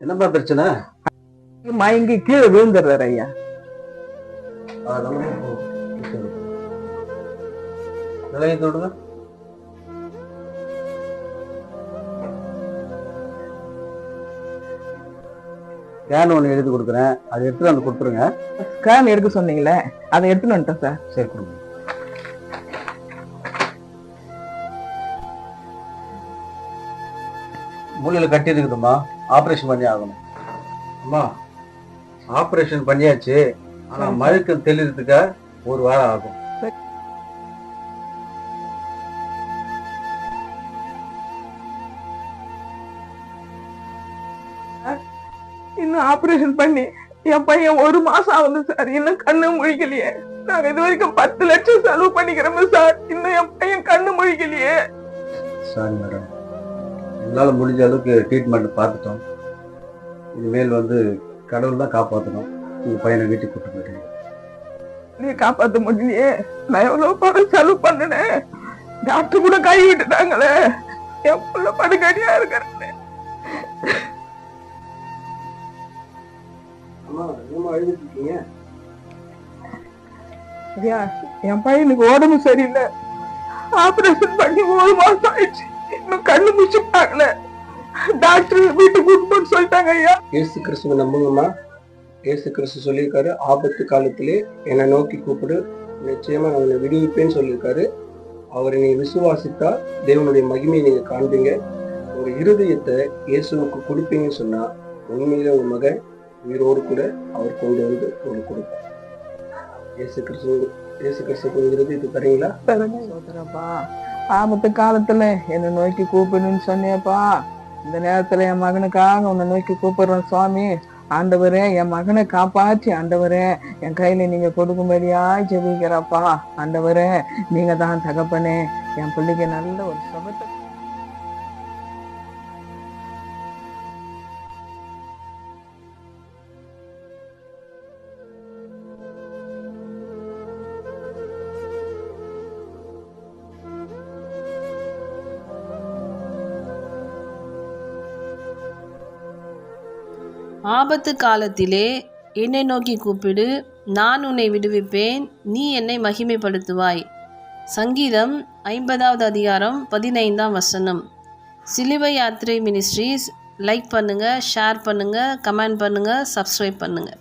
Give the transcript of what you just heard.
என்னப்பா பிரச்சனை? மயங்கி கீழே விழுந்துடுறாரு ஐயா. விடுங்க. ஸ்கேன் ஒன்று எழுதி கொடுக்குறேன், அதை எடுத்துட்டு வந்து கொடுத்துருங்க. ஸ்கேன் எடுக்க சொன்னீங்களே, அதை எடுத்துன்னு வந்துட்டேன் சார். சரி கொடுங்க. மூளையில் கட்டி இருக்குதும்மா, ஆப்ரேஷன் பண்ணி ஆகணும். அம்மா ஆப்ரேஷன் பண்ணியாச்சு, ஆனால் மழுக்கம் தெளிறதுக்கு ஒரு வாரம் ஆகும். இன்னும் ஆபரேஷன் பண்ணி என் பையன் 1 மாசம் ஆகுது சார், இன்னும் கண்ணு முழிக்கலையே. நாங்க இது வரைக்கும் 10 லட்சம் செலவு பண்ணிக்கிறோம் சார், இன்னும் என் பையன் கண்ணு முழிக்கலையே. சாரி மேடம், எங்களால் முடிஞ்ச அளவுக்கு ட்ரீட்மெண்ட் பார்த்துட்டோம். இனிமேல் கடவுள் தான் காப்பாற்றணும். உங்கள் பையனை வீட்டுக்கு கூட்டு போயிட்டீங்க. நீ காப்பாற்ற முடியலையே, நான் எவ்வளவு பணம் செலவு பண்ணினேன். டாக்டர் கூட கை விட்டுட்டாங்களே, என் புள்ள படுக்கடியா இருக்கிறேன். என் பையனுக்கு உடம்பு சரியில்லை, ஆபரேஷன் பண்ணி 1 மாசம் ஆயிடுச்சு, இன்னும் கண்ணு முடிச்சுட்டாங்கல. டாக்டர் வீட்டுக்கு கூட்டு சொல்லிட்டாங்க ஐயா. இயேசு கிறிஸ்துவ நம்புங்கம்மா. இயேசு கிறிஸ்து சொல்லியிருக்காரு, ஆபத்து காலத்திலே என்னை நோக்கி கூப்பிடு, நிச்சயமா நான் உன்னை விடுவிப்பேன்னு சொல்லியிருக்காரு. அவரை நீங்க விசுவாசித்தா தேவனுடைய மகிமையை நீங்க காண்பீங்க. ஒரு இருதயத்தை இயேசுவுக்கு கொடுப்பீங்கன்னு சொன்னா உண்மையில உங்க மகன் உயிரோடு கூட அவர் கொண்டு வந்து உங்களுக்கு கொடுப்பார். இயேசு கிறிஸ்து இருதயத்தை தரீங்களா? சோதரப்பா, ஆபத்து காலத்துல என்னை நோக்கி கூப்பிடுன்னு சொன்னியப்பா. இந்த நேரத்துல என் மகனுக்காக உன்னை நோக்கி கூப்பிடுறேன் சுவாமி. ஆண்டவரே, என் மகனை காப்பாற்றி ஆண்டவரே என் கையில நீங்க கொடுக்கும்படியா ஜெபிக்கிறப்பா. ஆண்டவரே, நீங்க தான் தகப்பனே, என் பிள்ளைக்கு நல்ல ஒரு சுகத்தை. ஆபத்து காலத்திலே என்னை நோக்கி கூப்பிடு, நான் உன்னை விடுவிப்பேன், நீ என்னை மகிமைப்படுத்துவாய். சங்கீதம் 50வது அதிகாரம் 15ஆம் வசனம். சிலுவை யாத்திரை மினிஸ்ட்ரீஸ் லைக் பண்ணுங்கள், ஷேர் பண்ணுங்கள், கமெண்ட் பண்ணுங்கள், சப்ஸ்கிரைப் பண்ணுங்கள்.